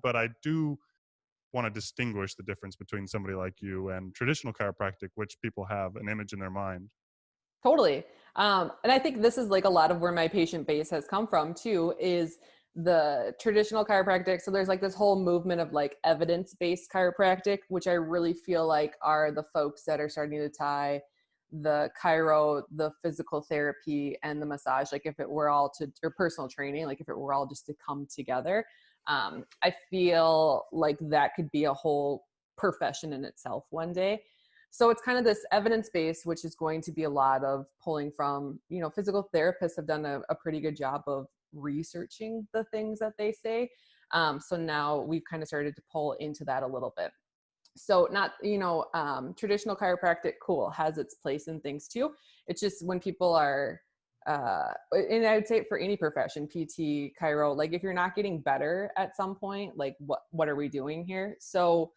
but I do want to distinguish the difference between somebody like you and traditional chiropractic, which people have an image in their mind. Totally. And I think this is like a lot of where my patient base has come from too, is the traditional chiropractic. So there's like this whole movement of like evidence-based chiropractic, which I really feel like are the folks that are starting to tie the chiro, the physical therapy, and the massage, like if it were all to, or personal training, like if it were all just to come together. I feel like that could be a whole profession in itself one day. So it's kind of this evidence-based, which is going to be a lot of pulling from, you know, physical therapists have done a pretty good job of researching the things that they say. So now we've kind of started to pull into that a little bit. So not, you know, traditional chiropractic, cool, has its place in things too. It's just when people are, and I would say for any profession, PT, chiro, like if you're not getting better at some point, like what are we doing here? So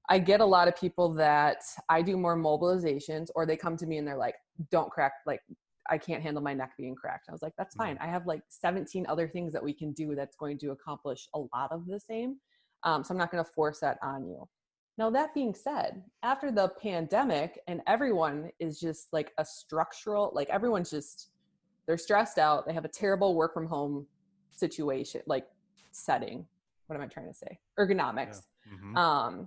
I get a lot of people that I do more mobilizations, or they come to me and they're like, don't crack, like I can't handle my neck being cracked. I was like, that's fine. I have like 17 other things that we can do that's going to accomplish a lot of the same. So I'm not going to force that on you. Now, that being said, after the pandemic and everyone is just like a structural, like everyone's just, they're stressed out. They have a terrible work from home situation, like setting. What am I trying to say? Ergonomics. Yeah. Mm-hmm.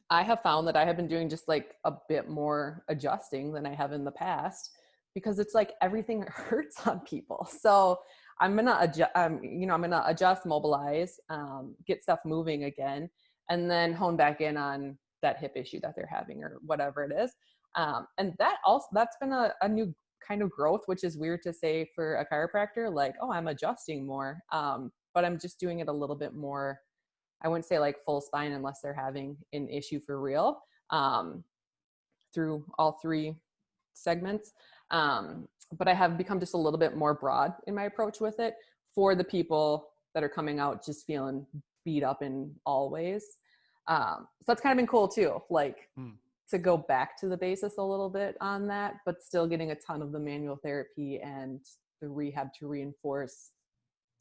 I have found that I have been doing just like a bit more adjusting than I have in the past, because it's like everything hurts on people. So I'm going to adjust, I'm going to adjust, mobilize, get stuff moving again, and then hone back in on that hip issue that they're having or whatever it is. And that's been a new kind of growth, which is weird to say for a chiropractor, like, oh, I'm adjusting more. But I'm just doing it a little bit more. I wouldn't say like full spine unless they're having an issue for real, through all three segments. But I have become just a little bit more broad in my approach with it for the people that are coming out just feeling beat up in all ways. So that's kind of been cool too, like to go back to the basis a little bit on that, but still getting a ton of the manual therapy and the rehab to reinforce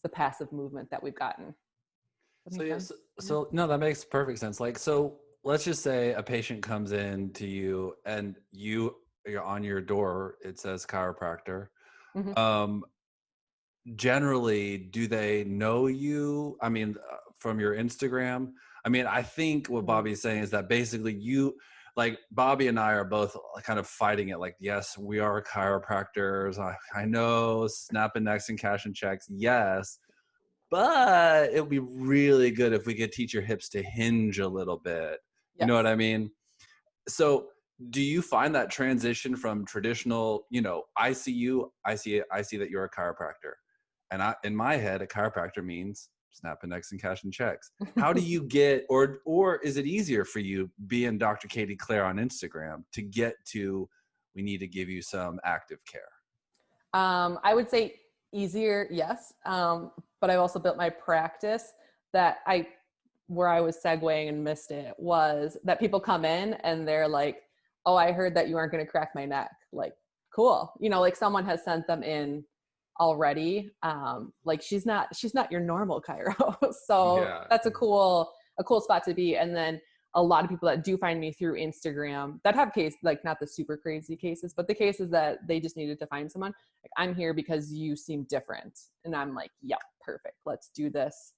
the passive movement that we've gotten. So no, that makes perfect sense. Like, so let's just say a patient comes in to you and you're on your door, it says chiropractor. Mm-hmm. Generally, do they know you? I mean, from your Instagram? I mean, I think what Bobby's saying is that basically you, like Bobby and I are both kind of fighting it. Like, yes, we are chiropractors. I know, snapping necks and cashing checks. Yes. But it would be really good if we could teach your hips to hinge a little bit. You know what I mean? So do you find that transition from traditional, you know, I see that you're a chiropractor. And in my head, a chiropractor means snapping necks and cashing checks. How do you get, or is it easier for you being Dr. Katie Clare on Instagram to get to, we need to give you some active care? I would say easier, yes. But I've also built my practice where I was segueing and missed it, was that people come in and they're like, oh, I heard that you aren't going to crack my neck. Like, cool. You know, like someone has sent them in already. Like she's not your normal chiro. So that's a cool spot to be. And then a lot of people that do find me through Instagram that have like not the super crazy cases, but the cases that they just needed to find someone, like, I'm here because you seem different. And I'm like, yep, perfect. Let's do this.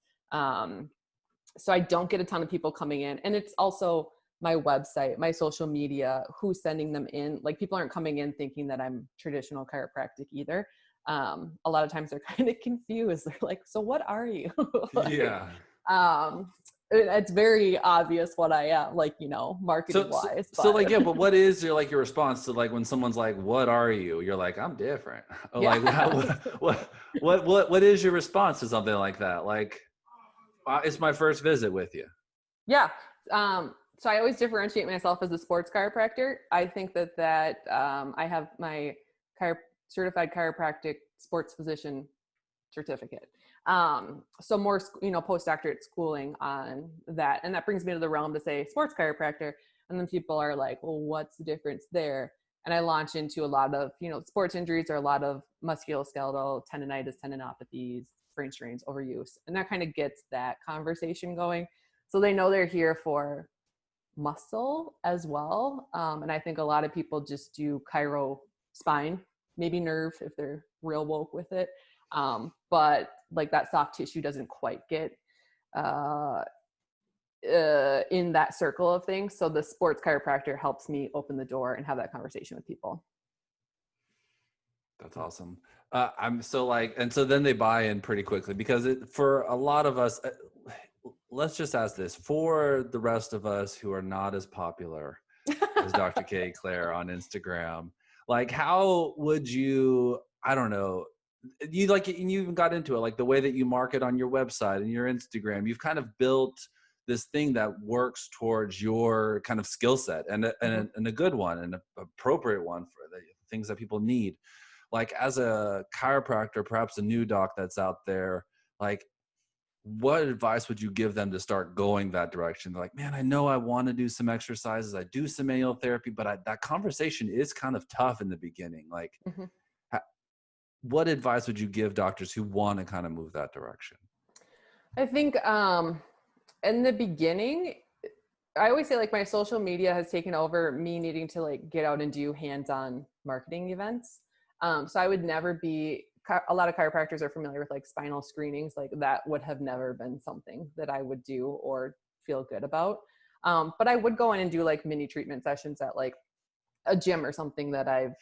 So I don't get a ton of people coming in, and it's also my website, my social media, who's sending them in. Like, people aren't coming in thinking that I'm traditional chiropractic either. A lot of times they're kind of confused. They're like, so what are you? It's very obvious what I am, like, you know, marketing wise. So like, yeah, but what is your response to like when someone's like, what are you? You're like, I'm different. Or like, what is your response to something like that? Like, it's my first visit with you. Yeah. So I always differentiate myself as a sports chiropractor. I think that I have my certified chiropractic sports physician certificate. So more, you know, postdoctorate schooling on that. And that brings me to the realm to say sports chiropractor. And then people are like, well, what's the difference there? And I launch into a lot of, you know, sports injuries are a lot of musculoskeletal tendinitis, tendinopathies, sprain strains, overuse. And that kind of gets that conversation going. So they know they're here for muscle as well. And I think a lot of people just do chiro spine, maybe nerve if they're real woke with it. But like that soft tissue doesn't quite get in that circle of things. So the sports chiropractor helps me open the door and have that conversation with people. That's awesome. I'm so like, and so then they buy in pretty quickly because for a lot of us, let's just ask this, for the rest of us who are not as popular as Dr. K, Claire on Instagram, like how would you, I don't know, you like, and you even got into it, like the way that you market on your website and your Instagram, you've kind of built this thing that works towards your kind of skill set and a good one and an appropriate one for the things that people need. Like as a chiropractor, perhaps a new doc that's out there, like what advice would you give them to start going that direction? They're like, man, I know I want to do some exercises. I do some manual therapy, but that conversation is kind of tough in the beginning. Like what advice would you give doctors who want to kind of move that direction? I think in the beginning, I always say like my social media has taken over me needing to like get out and do hands-on marketing events. So I would never be, a lot of chiropractors are familiar with like spinal screenings. Like that would have never been something that I would do or feel good about. But I would go in and do like mini treatment sessions at like a gym or something that I've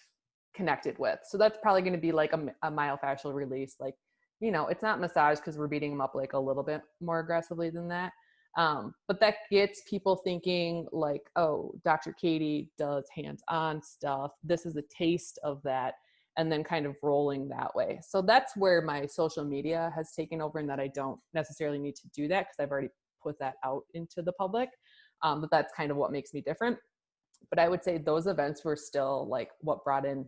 connected with. So that's probably going to be like a myofascial release. Like, you know, it's not massage because we're beating them up like a little bit more aggressively than that. But that gets people thinking like, oh, Dr. Katie does hands-on stuff. This is a taste of that. And then kind of rolling that way. So that's where my social media has taken over, and that I don't necessarily need to do that because I've already put that out into the public. But that's kind of what makes me different. But I would say those events were still like what brought in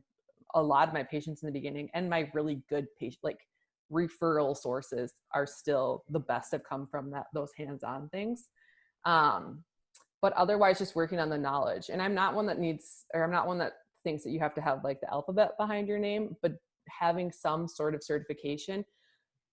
a lot of my patients in the beginning, and my really good patient, like referral sources are still the best have come from those hands-on things. But otherwise just working on the knowledge. And I'm not one that thinks that you have to have like the alphabet behind your name, but having some sort of certification,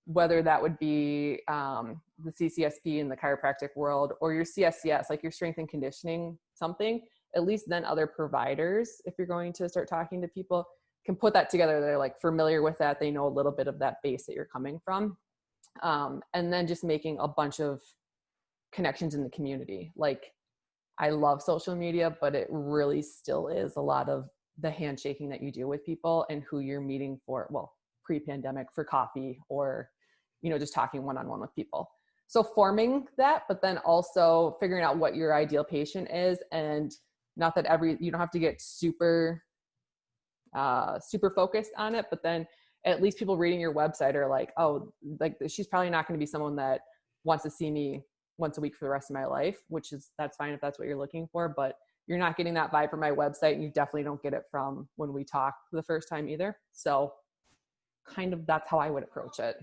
whether that would be the CCSP in the chiropractic world or your CSCS, like your strength and conditioning something, at least then other providers, if you're going to start talking to people, can put that together. They're like familiar with that. They know a little bit of that base that you're coming from. And then just making a bunch of connections in the community. Like I love social media, but it really still is a lot of the handshaking that you do with people and who you're meeting for, well, pre-pandemic for coffee or, you know, just talking one-on-one with people. So forming that, but then also figuring out what your ideal patient is, and not that you don't have to get super focused on it, but then at least people reading your website are like, oh, like she's probably not going to be someone that wants to see me once a week for the rest of my life, that's fine if that's what you're looking for, but you're not getting that vibe from my website, and you definitely don't get it from when we talk the first time either. So kind of that's how I would approach it.